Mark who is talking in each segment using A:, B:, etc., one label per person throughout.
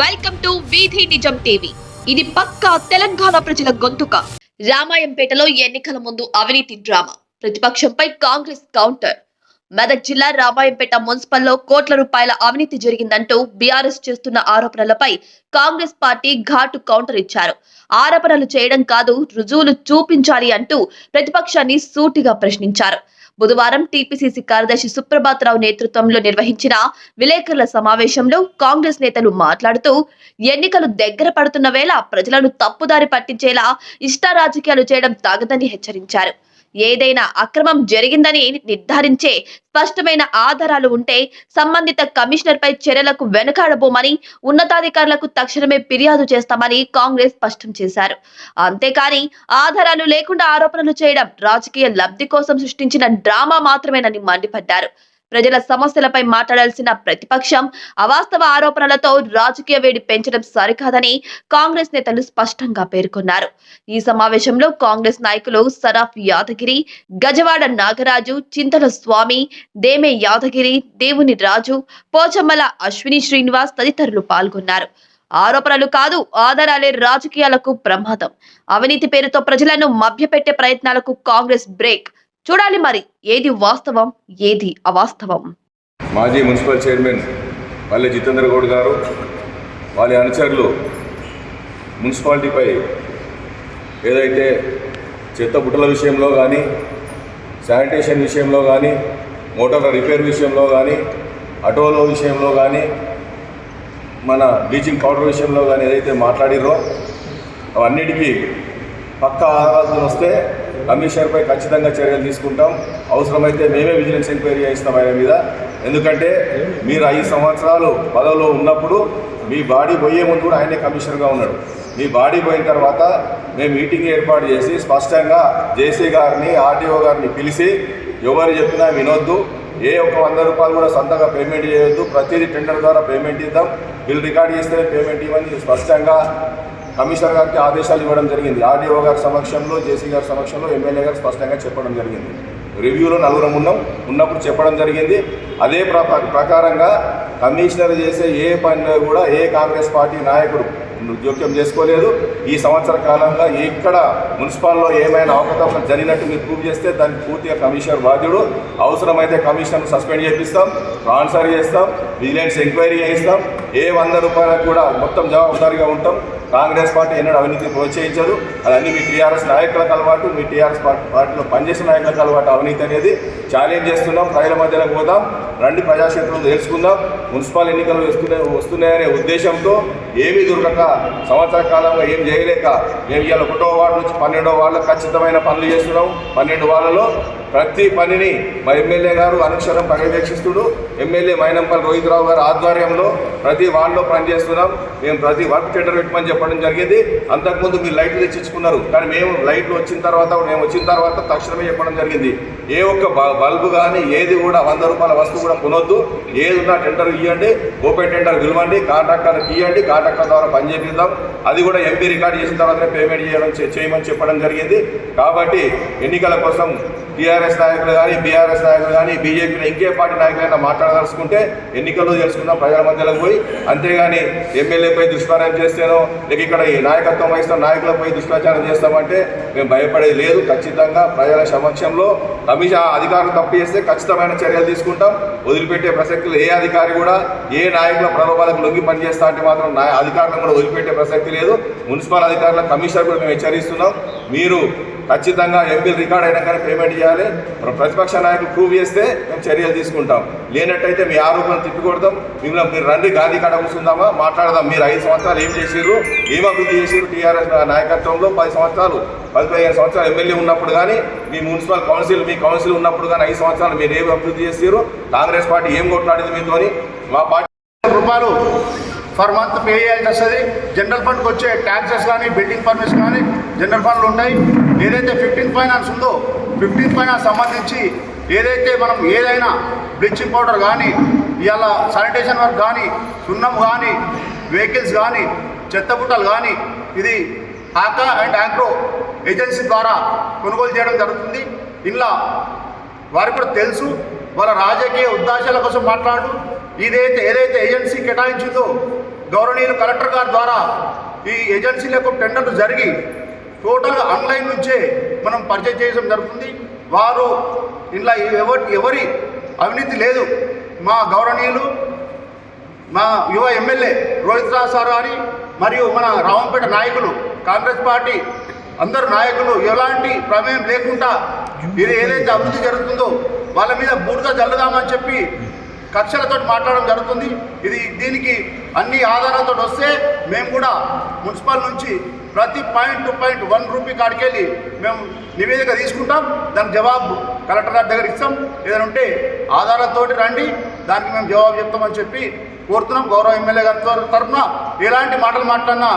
A: Welcome to వీధి నిజం TV. ఇది పక్కా తెలంగాణ ప్రజల గొంతుక. రామాయంపేటలో ఎన్నికల ముందు అవినీతి డ్రామా, ప్రతిపక్షంపై కాంగ్రెస్ కౌంటర్. మెదక్ జిల్లా రామాయంపేట మున్సిపల్లో కోట్ల రూపాయల అవినీతి జరిగిందంటూ బీఆర్ఎస్ చేస్తున్న ఆరోపణలపై కాంగ్రెస్ పార్టీ ఘాటు కౌంటర్ ఇచ్చారు. ఆరోపణలు చేయడం కాదు, రుజువులు చూపించాలి అంటూ ప్రతిపక్షాన్ని సూటిగా ప్రశ్నించారు. బుధవారం టీపీసీసీ కార్యదర్శి సుప్రభాతరావు నేతృత్వంలో నిర్వహించిన విలేకరుల సమావేశంలో కాంగ్రెస్ నేతలు మాట్లాడుతూ, ఎన్నికలు దగ్గర పడుతున్న వేళ ప్రజలను తప్పుదారి పట్టించేలా ఇష్ట రాజకీయాలు చేయడం తాగదని హెచ్చరించారు. ఏదైనా అక్రమం జరిగిందని నిర్ధారించే స్పష్టమైన ఆధారాలు ఉంటే సంబంధిత కమిషనర్ పై చర్యలకు వెనుకాడబోమని, ఉన్నతాధికారులకు తక్షణమే ఫిర్యాదు చేస్తామని కాంగ్రెస్ స్పష్టం చేశారు. అంతేకాని ఆధారాలు లేకుండా ఆరోపణలు చేయడం రాజకీయ లబ్ధి కోసం సృష్టించిన డ్రామా మాత్రమేనని మండిపడ్డారు. ప్రజల సమస్యలపై మాట్లాడాల్సిన ప్రతిపక్షం అవాస్తవ ఆరోపణలతో రాజకీయ వేడి పెంచడం సరికాదని కాంగ్రెస్ నేతలు స్పష్టంగా పేర్కొన్నారు. ఈ సమావేశంలో కాంగ్రెస్ నాయకులు సరాఫ్ యాదగిరి, గజవాడ నాగరాజు, చింతల స్వామి, దేమే యాదగిరి, దేవుని రాజు, పోచమ్మల అశ్విని శ్రీనివాస్ తదితరులు పాల్గొన్నారు. ఆరోపణలు కాదు, ఆధారాలే రాజకీయాలకు ప్రమాదం. అవినీతి పేరుతో ప్రజలను మభ్యపెట్టే ప్రయత్నాలకు కాంగ్రెస్ బ్రేక్. చూడాలి మరి ఏది వాస్తవం, ఏది అవాస్తవం.
B: మాజీ మున్సిపల్ చైర్మన్ మల్లె జితేంద్ర గౌడ్ గారు, వాళ్ళ అనుచరులు మున్సిపాలిటీపై ఏదైతే చెత్త బుట్టల విషయంలో కానీ, శానిటేషన్ విషయంలో కానీ, మోటార్ల రిపేర్ విషయంలో కానీ, ఆటోల విషయంలో కానీ, మన బ్లీచింగ్ పౌడర్ విషయంలో కానీ ఏదైతే మాట్లాడిరో అవన్నిటికీ పక్కా ఆధారాలతో వస్తే కమిషనర్పై ఖచ్చితంగా చర్యలు తీసుకుంటాం. అవసరమైతే మేమే విజిలెన్స్ ఎంక్వైరీ చేయిస్తాం ఆయన మీద. ఎందుకంటే మీరు 5 సంవత్సరాలు పదవిలో ఉన్నప్పుడు మీ బాడీ పోయే ముందు కూడా ఆయనే కమిషనర్గా ఉన్నాడు. మీ బాడీ పోయిన తర్వాత మేము మీటింగ్ ఏర్పాటు చేసి స్పష్టంగా జేసీ గారిని, ఆర్టీఓ గారిని పిలిచి ఎవరు చెప్పినా వినొద్దు, ఏ ఒక్క 100 రూపాయలు కూడా సొంతంగా పేమెంట్ చేయొద్దు, ప్రతిదీ టెండర్ ద్వారా పేమెంట్ ఇద్దాం, బిల్ రికార్డ్ చేస్తే పేమెంట్ ఇవ్వని స్పష్టంగా కమిషనర్ గారికి ఆదేశాలు ఇవ్వడం జరిగింది. ఆర్డీఓ గారి సమక్షంలో, జేసీ గారి సమక్షంలో ఎమ్మెల్యే గారు స్పష్టంగా చెప్పడం జరిగింది. రివ్యూలో 4 ఉన్నప్పుడు చెప్పడం జరిగింది. అదే ప్రకారంగా కమిషనర్ చేసే ఏ పనిలో కూడా ఏ కాంగ్రెస్ పార్టీ నాయకుడు జోక్యం చేసుకోలేదు. ఈ సంవత్సర కాలంగా ఎక్కడ మున్సిపాల్లో ఏమైనా అవకతవకలు జరిగినట్టు మీరు ప్రూవ్ చేస్తే దానికి పూర్తిగా కమిషనర్ బాధ్యుడు. అవసరమైతే కమిషనర్ సస్పెండ్ చేపిస్తాం, ట్రాన్స్ఫర్ చేస్తాం, విజిలెన్స్ ఎంక్వైరీ చేయిస్తాం. ఏ 100 రూపాయలకు కూడా మొత్తం జవాబుదారీగా ఉంటాం. కాంగ్రెస్ పార్టీ ఎన్నడూ అవినీతిని ప్రోత్సహించదు. అదన్నీ మీ టీఆర్ఎస్ నాయకులకు అలవాటు, మీ టీఆర్ఎస్ పార్టీలో పనిచేసిన నాయకులకు అలవాటు అవినీతి అనేది. ఛాలెంజ్ చేస్తున్నాం, ప్రజల మధ్యలోకి పోదాం, రండి ప్రజాక్షేత్రంలో తెలుసుకుందాం. మున్సిపల్ ఎన్నికలు వస్తున్నాయనే ఉద్దేశంతో ఏమీ దొరకక సంవత్సర కాలంగా ఏం చేయలేక మేము ఇవాళ 1వ వార్డు నుంచి 12వ వార్డులో ఖచ్చితమైన పనులు చేస్తున్నాం. 12 వార్డులలో ప్రతి పనిని మా ఎమ్మెల్యే గారు అనుక్షరం పర్యవేక్షిస్తుడు. ఎమ్మెల్యే మైనంపల్లి రోహిత్ రావు గారు ఆధ్వర్యంలో ప్రతి వార్డులో పనిచేస్తున్నాం. మేము ప్రతి వర్క్ టెండర్ పెట్టమని చెప్పడం జరిగింది. అంతకుముందు మీరు లైట్లు తెచ్చించుకున్నారు, కానీ మేము లైట్లు వచ్చిన తర్వాత తక్షణమే చెప్పడం జరిగింది. ఏ ఒక్క బల్బు కానీ ఏది కూడా 100 రూపాయల వస్తువు కూడా కొనొద్దు. ఏది ఉన్నా టెండర్ ఇవ్వండి, ఓపెన్ టెండర్ పిలవండి, కాంట్రాక్టర్కి ఇవ్వండి, కాంట్రాక్టర్ ద్వారా పని చేపిద్దాం. అది కూడా ఎంపీ రికార్డ్ చేసిన తర్వాతనే పేమెంట్ చేయమని చెప్పడం జరిగింది. కాబట్టి ఎన్నికల కోసం టీఆర్ఎస్ నాయకులు కానీ, బీఆర్ఎస్ నాయకులు కానీ, బీజేపీ ఇంకే పార్టీ నాయకులైనా మాట్లాడదలుచుకుంటే ఎన్నికల్లో తెలుసుకుందాం, ప్రజల మధ్యలోకి పోయి. అంతేగాని ఎమ్మెల్యేపై దుష్ప్రచారం చేస్తేనో లేక ఇక్కడ ఈ నాయకత్వం వహిస్తున్న నాయకులపై దుష్ప్రచారం చేస్తామంటే మేము భయపడేది లేదు. ఖచ్చితంగా ప్రజల సమక్షంలో కమిషన్ అధికారులు తప్పు చేస్తే ఖచ్చితమైన చర్యలు తీసుకుంటాం. వదిలిపెట్టే ప్రసక్తులు ఏ అధికారి కూడా ఏ నాయకుల ప్రలోభాలకు లొంగి పనిచేస్తా అంటే మాత్రం అధికారులను కూడా వదిలిపెట్టే ప్రసక్తి లేదు. మున్సిపల్ అధికారుల కమిషనర్ కూడా మేము హెచ్చరిస్తున్నాం. మీరు ఖచ్చితంగా ఎంపీ రికార్డ్ అయినాకనే పేమెంట్ చేయాలి. ప్రతిపక్ష నాయకులు ప్రూవ్ చేస్తే మేము చర్యలు తీసుకుంటాం. లేనట్టయితే మీ ఆరోపణలు తిప్పికొడతాం. మీరు రండి గాంధీ కాడ కూర్చుందామా, మాట్లాడదాం. మీరు 5 సంవత్సరాలు ఏం చేసిర్రు, ఏం అభివృద్ధి చేసిర్రు టీఆర్ఎస్ నాయకత్వంలో 10 సంవత్సరాలు 15 సంవత్సరాలు ఎమ్మెల్యే ఉన్నప్పుడు కానీ, మీ మున్సిపల్ కౌన్సిల్ ఉన్నప్పుడు కానీ 5 సంవత్సరాలు మీరు ఏం అభివృద్ధి చేసిర్రు, కాంగ్రెస్ పార్టీ ఏం కొట్లాడింది మీతోని. మా పార్టీ
C: రూపాయలు పర్ మంత్ పే చేయాల్సి వస్తుంది. జనరల్ ఫండ్కి వచ్చే ట్యాక్సెస్ కానీ, బిల్డింగ్ పర్మిట్స్ కానీ జనరల్ ఫండ్లు ఉంటాయి. ఏదైతే 15th ఫైనాన్స్ ఉందో 15th ఫైనాన్స్ సంబంధించి ఏదైతే మనం ఏదైనా బ్లీచింగ్ పౌడర్ కానీ, ఇవాళ శానిటేషన్ వర్క్ కానీ, సున్నం కానీ, వెహికల్స్ కానీ, చెత్తబుట్టలు కానీ ఇది హాకా అండ్ ఆంక్రో ఏజెన్సీ ద్వారా కొనుగోలు చేయడం జరుగుతుంది. ఇలా వారికి కూడా తెలుసు, వాళ్ళ రాజకీయ ఉద్దేశాల కోసం మాట్లాడు. ఏదైతే ఏజెన్సీ కేటాయించిందో గౌరవనీయులు కలెక్టర్ గారి ద్వారా ఈ ఏజెన్సీలకు టెండర్లు జరిగి టోటల్గా ఆన్లైన్ నుంచే మనం పర్చేజ్ చేయడం జరుగుతుంది. వారు ఇలా ఎవరి అవినీతి లేదు. మా గౌరవనీయులు మా యువ ఎమ్మెల్యే రోహిత్ రావు సార్ గారి మరియు మన రామంపేట నాయకులు కాంగ్రెస్ పార్టీ అందరు నాయకులు ఎలాంటి ప్రమేయం లేకుండా ఇది ఏదైతే అభివృద్ధి జరుగుతుందో వాళ్ళ మీద బూడిద జల్లుదామని చెప్పి కక్షలతో మాట్లాడడం జరుగుతుంది. దీనికి అన్ని ఆధారాలతో వస్తే మేము కూడా మున్సిపల్ నుంచి ప్రతి పాయింట్ టు పాయింట్ 1 రూపీ కాడికెళ్ళి మేము నివేదిక తీసుకుంటాం. దానికి జవాబు కలెక్టర్ గారి దగ్గర ఇస్తాం. ఏదైనా ఉంటే ఆధారాలతో రండి, దానికి మేము జవాబు చెప్తామని చెప్పి కోరుతున్నాం. గౌరవ ఎమ్మెల్యే గారి తరఫున ఎలాంటి మాటలు మాట్లాడినా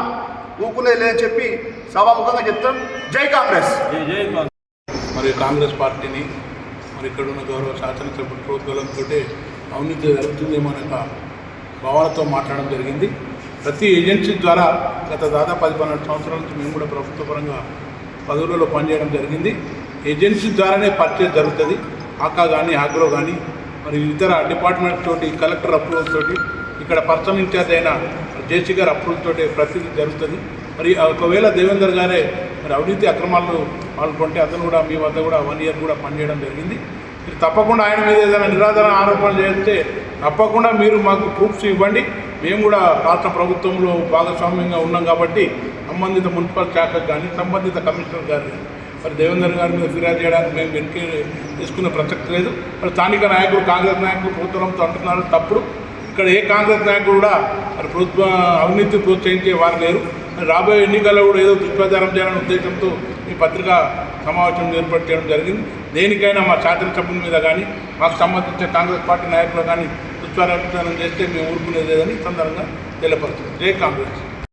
C: ఊకునేది లేదని చెప్పి సభాముఖంగా చెప్తాం. జై కాంగ్రెస్.
D: మరి కాంగ్రెస్ పార్టీని మరి ఇక్కడ ఉన్న గౌరవ శాసనసభ్యుల ప్రోద్బలంతో అవినీతి జరుగుతుందేమో అనే భావనతో మాట్లాడడం జరిగింది. ప్రతి ఏజెన్సీ ద్వారా గత దాదాపు 10-12 సంవత్సరాల నుంచి మేము కూడా ప్రభుత్వ పరంగా పదవులలో పనిచేయడం జరిగింది. ఏజెన్సీ ద్వారానే పర్చేజ్ జరుగుతుంది. ఆకా కానీ ఆగ్రో కానీ మరి ఇతర డిపార్ట్మెంట్ తోటి కలెక్టర్ అప్రూవల్ తోటి ఇక్కడ పర్సనల్ ఇన్ఛార్జ్ అయిన జేసీ గారి అప్రూవల్ తోటి ప్రతిదీ జరుగుతుంది. మరి ఒకవేళ దేవేందర్ గారే మరి అవినీతి అక్రమాలు పాల్గొంటే అతను కూడా మీ వద్ద కూడా 1 ఇయర్ కూడా పనిచేయడం జరిగింది. మీరు తప్పకుండా ఆయన మీద ఏదైనా నిరాధార ఆరోపణలు చేస్తే తప్పకుండా మీరు మాకు ప్రూఫ్స్ ఇవ్వండి. మేము కూడా రాష్ట్ర ప్రభుత్వంలో భాగస్వామ్యంగా ఉన్నాం కాబట్టి సంబంధిత మున్సిపల్ శాఖకు కానీ సంబంధిత కమిషనర్ గారు మరి దేవేందర్ గారి మీద ఫిర్యాదు చేయడానికి మేము వెనక్కి తీసుకునే ప్రసక్తి లేదు. మరి స్థానిక నాయకులు కాంగ్రెస్ నాయకులు ప్రభుత్వంతో అంటున్నారు తప్పుడు. ఇక్కడ ఏ కాంగ్రెస్ నాయకులు కూడా మరి ప్రభుత్వ అవినీతి ప్రోత్సహించే వారు లేరు. మరి రాబోయే ఎన్నికల్లో కూడా ఏదో దుష్ప్రచారం చేయాలనే ఉద్దేశంతో ఈ పత్రికా సమావేశం ఏర్పాటు చేయడం జరిగింది. దేనికైనా మా శాసనసభ్యుల మీద కానీ మాకు సంబంధించిన కాంగ్రెస్ పార్టీ నాయకులు కానీ దుష్ప్రచారం చేస్తే మేము ఊరుకునేది లేదని సందర్భంగా తెలియపరుస్తుంది. జై కాంగ్రెస్.